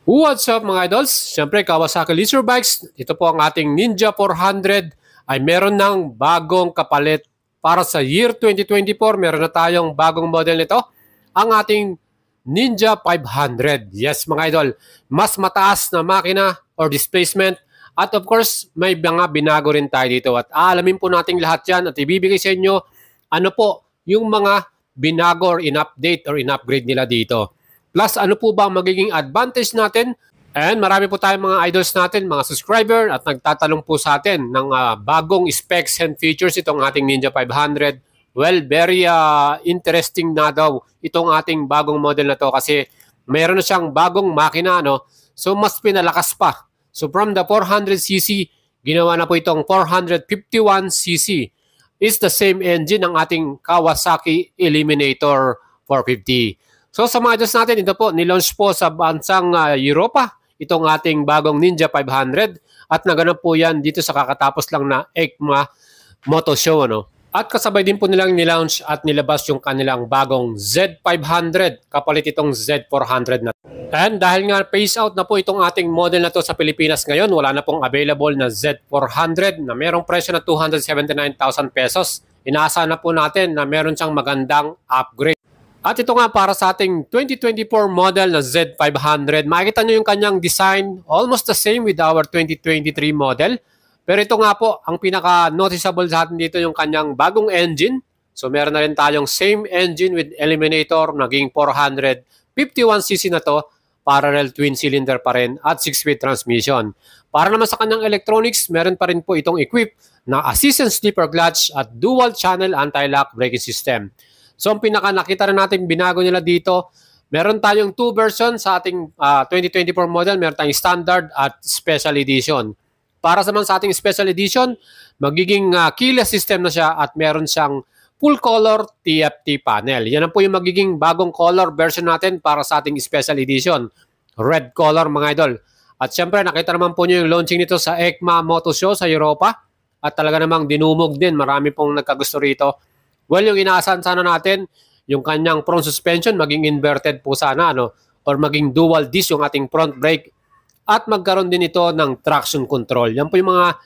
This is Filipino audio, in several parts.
What's up mga idols? Siyempre Kawasaki Leisure Bikes, ito po ang ating Ninja 400 ay meron ng bagong kapalit para sa year 2024. Meron na tayong bagong model nito, ang ating Ninja 500. Yes mga idol, mas mataas na makina or displacement at of course may mga binago rin tayo dito at aalamin po natin lahat yan at ibibigay sa inyo ano po yung mga binago or in-update or in-upgrade nila dito. Plus, ano po ba ang magiging advantage natin? And marami po tayong mga idols natin, mga subscriber at nagtatanong po sa atin ng bagong specs and features itong ating Ninja 500. Well, very interesting na daw itong ating bagong model na to kasi mayroon na siyang bagong makina, no? So, mas pinalakas pa. So, from the 400cc, ginawa na po itong 451cc. It's the same engine ng ating Kawasaki Eliminator 450. So sa mga Diyos natin, ito po, nilaunch po sa bansang Europa, itong ating bagong Ninja 500 at naganap po yan dito sa kakatapos lang na EICMA Moto Show. Ano? At kasabay din po nilang nilaunch at nilabas yung kanilang bagong Z500, kapalit itong Z400 na. And dahil nga phase out na po itong ating model na to sa Pilipinas ngayon, wala na pong available na Z400 na merong presyo na 279,000 pesos. Inaasahan na po natin na meron siyang magandang upgrade. At ito nga para sa ating 2024 model na Z500. Makikita nyo yung kanyang design, almost the same with our 2023 model. Pero ito nga po, ang pinaka-noticeable sa atin dito yung kanyang bagong engine. So meron na rin tayong same engine with Eliminator, naging 451cc na to, parallel twin cylinder pa rin at 6-speed transmission. Para naman sa kanyang electronics, meron pa rin po itong equipped na assistant slipper clutch at dual channel anti-lock braking system. So, ang nakita rin natin binago nila dito, meron tayong two versions sa ating 2024 model. Meron tayong standard at special edition. Para naman sa ating special edition, magiging keyless system na siya at meron siyang full color TFT panel. Yan po yung magiging bagong color version natin para sa ating special edition. Red color mga idol. At syempre, nakita naman po nyo yung launching nito sa EICMA Moto Show sa Europa. At talaga namang dinumog din. Marami pong nagkagusto rito. Well, yung inaasahan sana natin, yung kanyang front suspension, maging inverted po sana, ano? Or maging dual disc yung ating front brake. At magkaroon din ito ng traction control. Yan po yung mga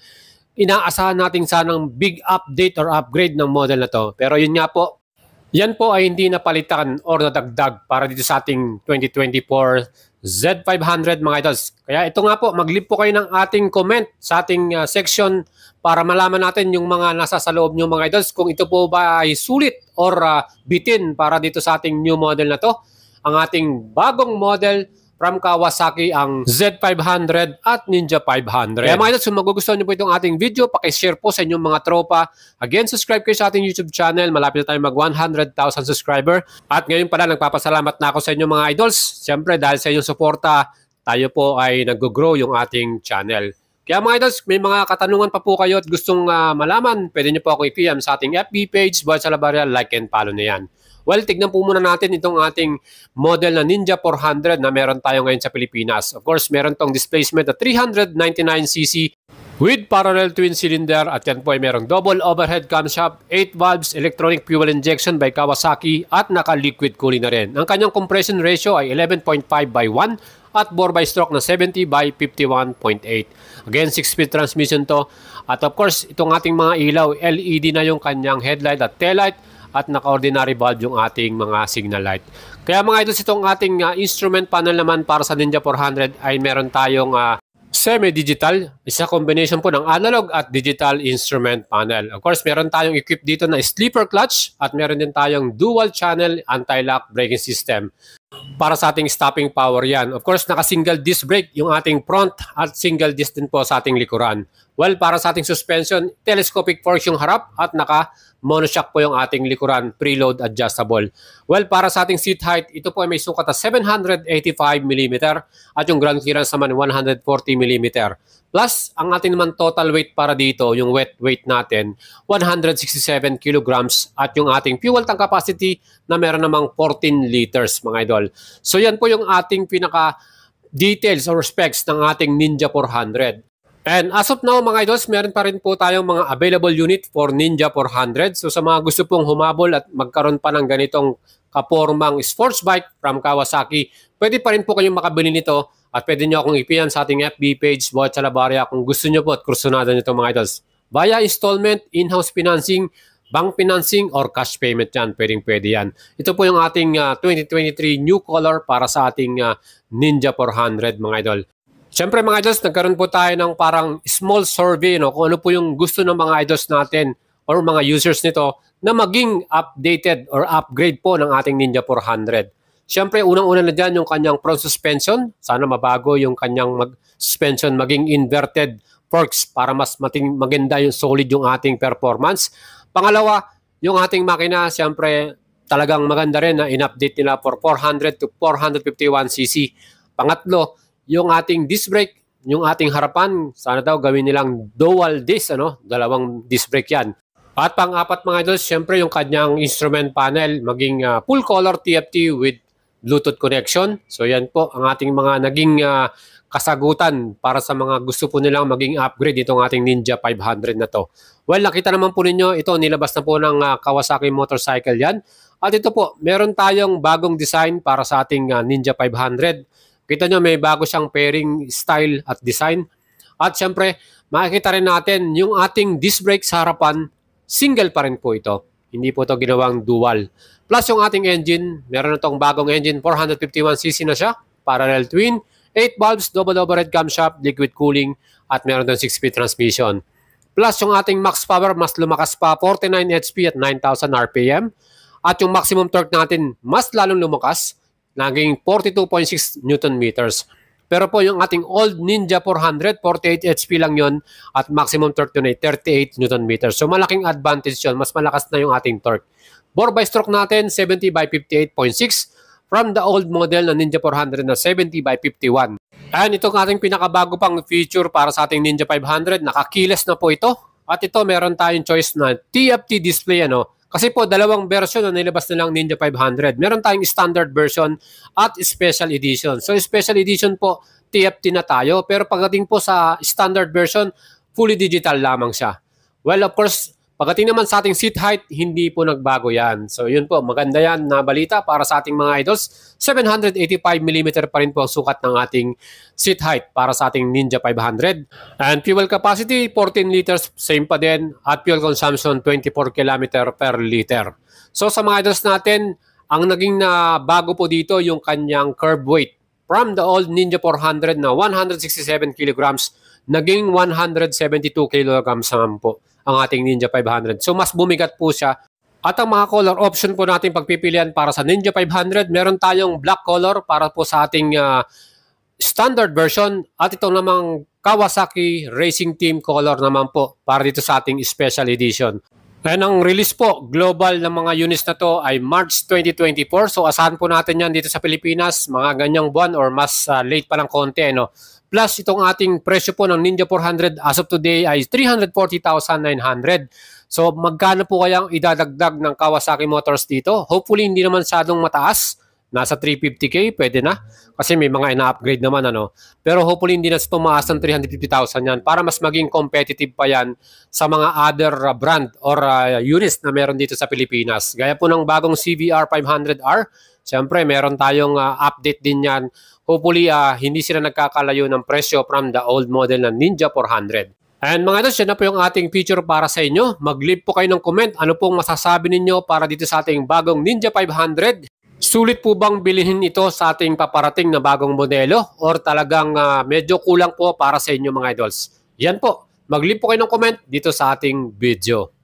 inaasahan natin sanang big update or upgrade ng model na to. Pero yun nga po, yan po ay hindi napalitan or nadagdag para dito sa ating 2024 Z500 mga idols. Kaya ito nga po, mag-leave po kayo ng ating comment sa ating section para malaman natin yung mga nasa sa loob nyo mga idols kung ito po ba ay sulit or bitin para dito sa ating new model na to. Ang ating bagong model from Kawasaki, ang Z500 at Ninja 500. Kaya mga idols, kung magugustuhan nyo po itong ating video, pakishare po sa inyong mga tropa. Again, subscribe kayo sa ating YouTube channel. Malapit na tayo mag 100,000 subscriber. At ngayon pala, nagpapasalamat na ako sa inyong mga idols. Siyempre, dahil sa inyong suporta, tayo po ay nag-grow yung ating channel. Kaya mga idols, may mga katanungan pa po kayo at gustong malaman, pwede nyo po ako i-PM sa ating FB page, Boy Salabarria, like and follow na yan. Well, tignan po muna natin itong ating model na Ninja 400 na meron tayo ngayon sa Pilipinas. Of course, meron tong displacement na 399cc with parallel twin cylinder at yan po ay merong double overhead camshaft, 8 valves, electronic fuel injection by Kawasaki at naka-liquid cooling na rin. Ang kanyang compression ratio ay 11.5/1 at bore by stroke na 70/51.8. Again, 6-speed transmission to. At of course, itong ating mga ilaw, LED na yung kanyang headlight at taillight at naka-ordinary bulb yung ating mga signal light. Kaya mga idols, itong ating instrument panel naman para sa Ninja 400 ay meron tayong semi-digital, isa combination po ng analog at digital instrument panel. Of course, meron tayong equipped dito na slipper clutch at meron din tayong dual channel anti-lock braking system. Para sa ating stopping power yan. Of course, naka-single disc brake yung ating front at single disc din po sa ating likuran. Well, para sa ating suspension, telescopic forks yung harap at naka-monoshock po yung ating likuran, preload adjustable. Well, para sa ating seat height, ito po ay may sukat na 785mm at yung ground clearance naman 140mm. Plus, ang ating naman total weight para dito, yung wet weight natin, 167 kilograms at yung ating fuel tank capacity na meron namang 14 liters mga idol. So yan po yung ating pinaka details or specs ng ating Ninja 400. And as of now mga idols, meron pa rin po tayong mga available unit for Ninja 400. So sa mga gusto pong humabol at magkaroon pa ng ganitong kapormang sports bike from Kawasaki, pwede pa rin po kayong makabili nito At pwede nyo akong ipian sa ating FB page, Boat Chalabaria, kung gusto nyo po at kursunado nyo ito mga idols. Via installment, in-house financing, bank financing, or cash payment yan. Pwede yan. Ito po yung ating 2023 new color para sa ating Ninja 400 mga idol. Siyempre mga idols, nagkaroon po tayo ng parang small survey, no? Kung ano po yung gusto ng mga idols natin or mga users nito na maging updated or upgrade po ng ating Ninja 400. Siyempre, unang-una na dyan yung kanyang front suspension. Sana mabago yung kanyang suspension, maging inverted forks para mas maganda yung solid yung ating performance. Pangalawa, yung ating makina, siyempre, talagang maganda rin na in-update nila for 400 to 451cc. Pangatlo, yung ating disc brake, yung ating harapan, sana daw gawin nilang dual disc, dalawang disc brake yan. At pang-apat mga idol, siyempre yung kanyang instrument panel, maging full color TFT with Bluetooth connection. So yan po ang ating mga naging kasagutan para sa mga gusto po nilang maging upgrade itong ating Ninja 500 na to. Well, nakita naman po ninyo, ito nilabas na po ng Kawasaki motorcycle yan. At ito po, meron tayong bagong design para sa ating Ninja 500. Kita nyo, may bago siyang pairing style at design. At syempre, makikita rin natin yung ating disc brake sa harapan, single pa rin po ito. Hindi po ito ginawang dual. Plus yung ating engine, meron na itong bagong engine, 451cc na siya, parallel twin, 8 valves, double overhead camshaft, liquid cooling, at meron itong 6-speed transmission. Plus yung ating max power, mas lumakas pa, 49 HP at 9,000 RPM. At yung maximum torque natin, mas lalong lumakas, naging 42.6 Newton meters. Pero po yung ating old Ninja 400, 48 HP lang yon at maximum torque yun ay 38 Newton meters. So malaking advantage yun, mas malakas na yung ating torque. Bore by stroke natin, 70 by 58.6 from the old model na Ninja 400 na 70 by 51. And itong ating pinakabago pang feature para sa ating Ninja 500, nakakiles na po ito. At ito meron tayong choice na TFT display, Kasi po dalawang version na nilabas nilang Ninja 500. Meron tayong standard version at special edition. So special edition po, TFT na tayo. Pero pagdating po sa standard version, fully digital lamang siya. Well, of course, pagdating naman sa ating seat height, hindi po nagbago yan. So yun po, maganda yan na balita para sa ating mga idols. 785mm pa rin po ang sukat ng ating seat height para sa ating Ninja 500. And fuel capacity, 14 liters, same pa din. At fuel consumption, 24 km per liter. So sa mga idols natin, ang naging na bago po dito yung kanyang curb weight. From the old Ninja 400 na 167 kilograms, naging 172 kilograms naman po ang ating Ninja 500. So mas bumigat po siya. At ang mga color option po natin pagpipilian para sa Ninja 500, meron tayong black color para po sa ating standard version. At ito namang Kawasaki Racing Team color naman po para dito sa ating special edition. And ang release po, global ng mga units na to ay March 2024. So asahan po natin yan dito sa Pilipinas, mga ganyang buwan or mas late pa lang konti. Plus itong ating presyo po ng Ninja 400 as of today ay 340,900. So magkano po kayang idadagdag ng Kawasaki Motors dito? Hopefully hindi naman sadong mataas. Nasa 350k, pwede na. Kasi may mga ina-upgrade naman, Pero hopefully hindi na tumaas ng 350,000 yan para mas maging competitive pa yan sa mga other brand or units na meron dito sa Pilipinas. Gaya po ng bagong CVR 500R. Siyempre, meron tayong update din yan. Hopefully, hindi sila nagkakalayo ng presyo from the old model na Ninja 400. And mga idols, yan na po yung ating feature para sa inyo. Mag-leave po kayo ng comment. Ano pong masasabi ninyo para dito sa ating bagong Ninja 500? Sulit po bang bilhin ito sa ating paparating na bagong modelo? Or talagang medyo kulang po para sa inyo mga idols? Yan po. Mag-leave po kayo ng comment dito sa ating video.